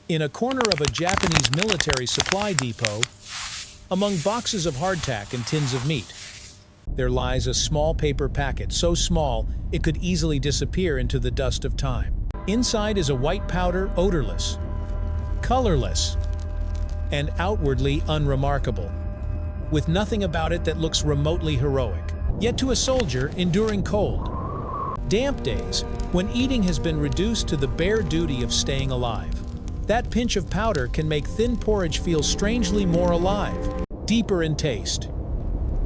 In a corner of a Japanese military supply depot, among boxes of hardtack and tins of meat, there lies a small paper packet so small it could easily disappear into the dust of time. Inside is a white powder, odorless, colorless, and outwardly unremarkable, with nothing about it that looks remotely heroic. Yet to a soldier enduring cold, damp days, when eating has been reduced to the bare duty of staying alive, that pinch of powder can make thin porridge feel strangely more alive, deeper in taste,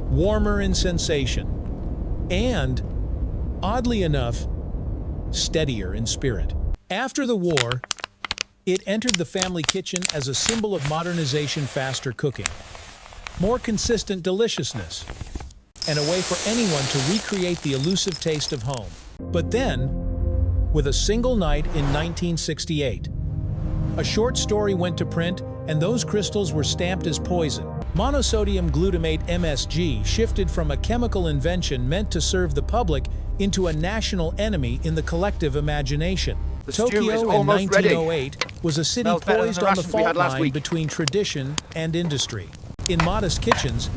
warmer in sensation, and, oddly enough, steadier in spirit. After the war, it entered the family kitchen as a symbol of modernization, faster cooking, more consistent deliciousness, and a way for anyone to recreate the elusive taste of home. But then, with a single night in 1968, a short story went to print, and those crystals were stamped as poison. Monosodium glutamate (MSG) shifted from a chemical invention meant to serve the public into a national enemy in the collective imagination. Tokyo in 1908 was a city poised on the fault line between tradition and industry. In modest kitchens,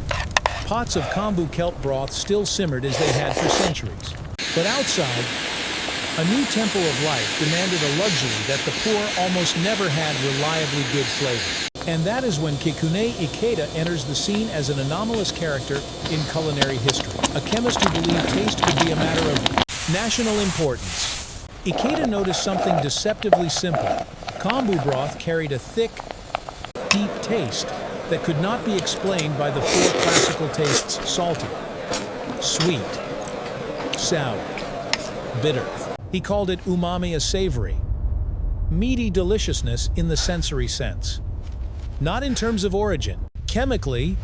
pots of kombu kelp broth still simmered as they had for centuries. But outside, a new tempo of life demanded a luxury that the poor almost never had reliably good flavor. And that is when Kikune Ikeda enters the scene as an anomalous character in culinary history, a chemist who believed taste could be a matter of national importance. Ikeda noticed something deceptively simple. Kombu broth carried a thick, deep taste that could not be explained by the four classical tastes: salty, sweet, sour, bitter. He called it umami, a savory, meaty deliciousness in the sensory sense, not in terms of origin. Chemically,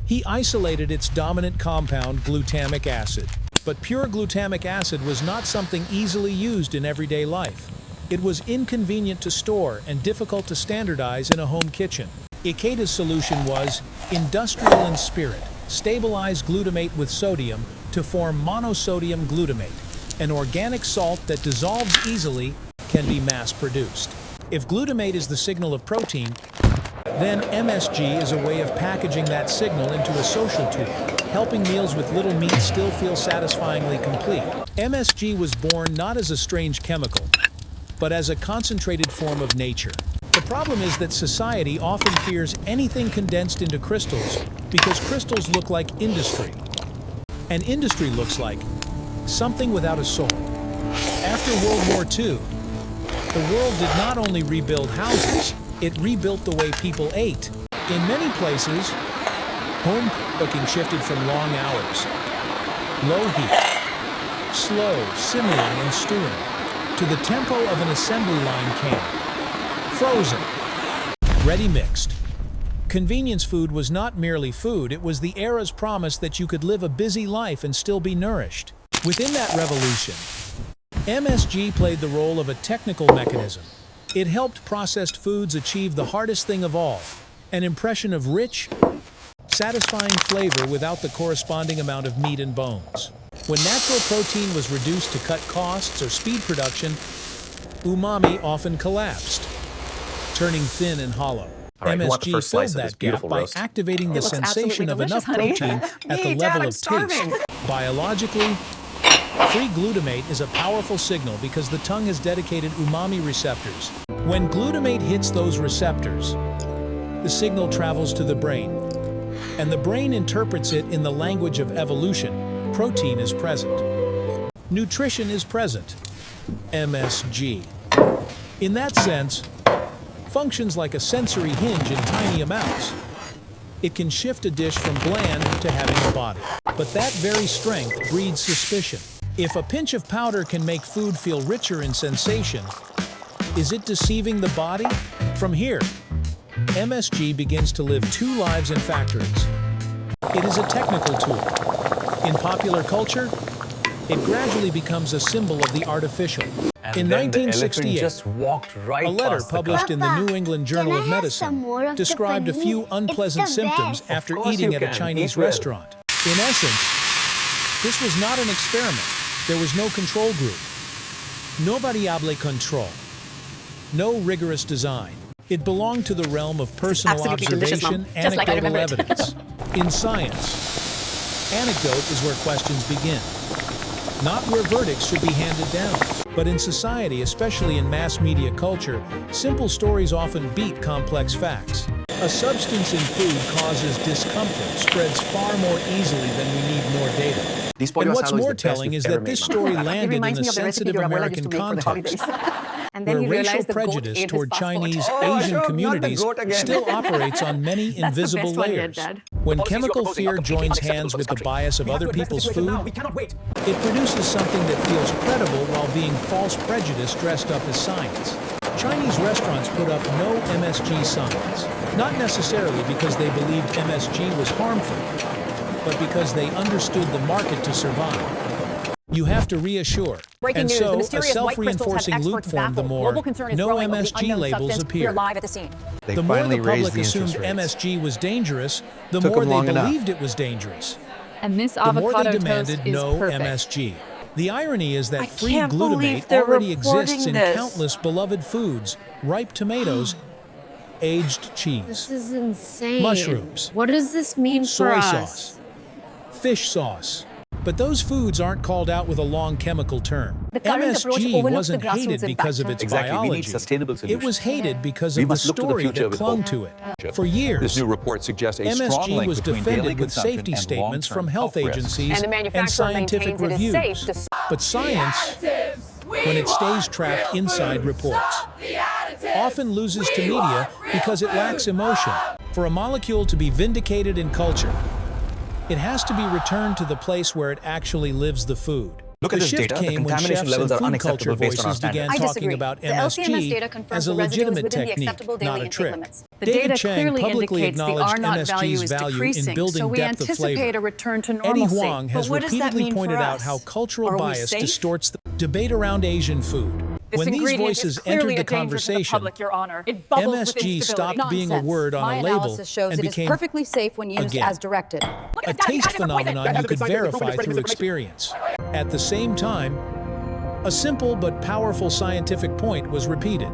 he isolated its dominant compound, glutamic acid. But pure glutamic acid was not something easily used in everyday life. It was inconvenient to store and difficult to standardize in a home kitchen. Ikeda's solution was industrial in spirit: stabilize glutamate with sodium to form monosodium glutamate, an organic salt that dissolves easily, can be mass-produced. If glutamate is the signal of protein, then MSG is a way of packaging that signal into a social tool, helping meals with little meat still feel satisfyingly complete. MSG was born not as a strange chemical, but as a concentrated form of nature. The problem is that society often fears anything condensed into crystals because crystals look like industry, and industry looks like something without a soul. After World War II, the world did not only rebuild houses, it rebuilt the way people ate. In many places, home cooking shifted from long hours, low heat, slow simmering and stewing, to the tempo of an assembly line can. Frozen, ready mixed. Convenience food was not merely food, it was the era's promise that you could live a busy life and still be nourished. Within that revolution, MSG played the role of a technical mechanism. It helped processed foods achieve the hardest thing of all, an impression of rich, satisfying flavor without the corresponding amount of meat and bones. When natural protein was reduced to cut costs or speed production, umami often collapsed, turning thin and hollow. MSG filled that gap by activating the sensation of enough protein at the level of taste. Biologically, free glutamate is a powerful signal because the tongue has dedicated umami receptors. When glutamate hits those receptors, the signal travels to the brain, and the brain interprets it in the language of evolution. Protein is present. Nutrition is present. MSG, in that sense, functions like a sensory hinge in tiny amounts. It can shift a dish from bland to having a body. But that very strength breeds suspicion. If a pinch of powder can make food feel richer in sensation, is it deceiving the body? From here, MSG begins to live two lives in factories. It is a technical tool. In popular culture, it gradually becomes a symbol of the artificial. In 1968, a letter published in the New England Journal of Medicine described a few unpleasant symptoms after eating at a Chinese restaurant. In essence, this was not an experiment. There was no control group. No variable control. No rigorous design. It belonged to the realm of personal observation, anecdotal evidence. In science, anecdote is where questions begin, not where verdicts should be handed down. But in society, especially in mass media culture, simple stories often beat complex facts. A substance in food causes discomfort, spreads far more easily than we need more data. And what's more telling is that this story landed in a sensitive American context, where racial prejudice toward Chinese, Asian communities still operates on many invisible layers. When chemical fear joins hands with the bias of other people's food, it produces something that feels credible while being false prejudice dressed up as science. Chinese restaurants put up no MSG signs, not necessarily because they believed MSG was harmful, but because they understood the market to survive. You have to reassure. And so, a self-reinforcing loop formed the more no MSG labels appeared. The more the public assumed MSG was dangerous, the more they believed it was dangerous. And this The more avocado they toast demanded is no perfect. MSG. The irony is that free can't believe glutamate they're already exists in reporting this. countless beloved foods: ripe tomatoes, aged cheese, This is insane. mushrooms, What does this mean for soy us? sauce, fish sauce. But those foods aren't called out with a long chemical term. The current approach MSG overlooks wasn't the grassroots hated because of its Exactly. We need biology. sustainable It solutions. was hated because We of the must look to the story future that with clung hope. to it. For years, This new report suggests a strong MSG link was between daily defended with consumption safety and statements from long-term health risks. agencies And the manufacturer scientific maintains it is reviews. safe But science, when it stays trapped inside reports, often loses to media because it lacks emotion. For a molecule to be vindicated in culture, it has to be returned to the place where it actually lives the food. Look The at this shift data. The came when contamination chefs levels and are food culture unacceptable based on our voices began standards. I talking disagree. about The LC-MS data MSG confirms as a the residue is legitimate within the technique, acceptable daily not a intake trick. limits. The David data Chang clearly publicly indicates the acknowledged R0 value MSG's is value in decreasing, building so we depth of anticipate flavor. a return to Eddie normalcy. Huang has But what does that repeatedly mean pointed for out us? how cultural Are we bias safe? distorts the debate around Asian food. This When these ingredient voices is clearly entered the a danger to the conversation, public, Your Honor. It bubbles with MSG instability. stopped being a word on My a label analysis shows and it is became perfectly safe when used again, as directed. a taste phenomenon you could verify through experience. At the same time, a simple but powerful scientific point was repeated.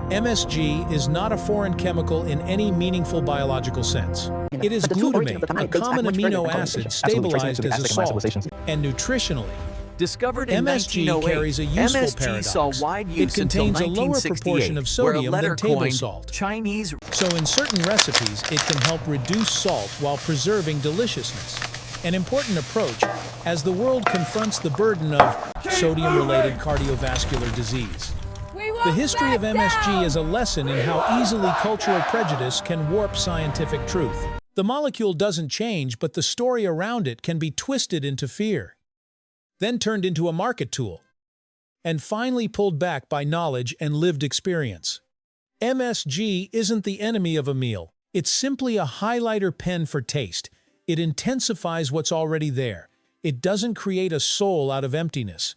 MSG is not a foreign chemical in any meaningful biological sense. It is glutamate, a common amino acid stabilized as a salt, and nutritionally, Discovered in MSG 1908, carries a useful MSG paradox. saw wide It use until contains a lower proportion of 1968, where a sodium letter than table coined salt. Chinese. So in certain recipes, it can help reduce salt while preserving deliciousness. An important approach as the world confronts the burden of sodium-related cardiovascular disease. The history of MSG is a lesson in how easily cultural prejudice can warp scientific truth. The molecule doesn't change, but the story around it can be twisted into fear, then turned into a market tool, and finally pulled back by knowledge and lived experience. MSG isn't the enemy of a meal. It's simply a highlighter pen for taste. It intensifies what's already there. It doesn't create a soul out of emptiness.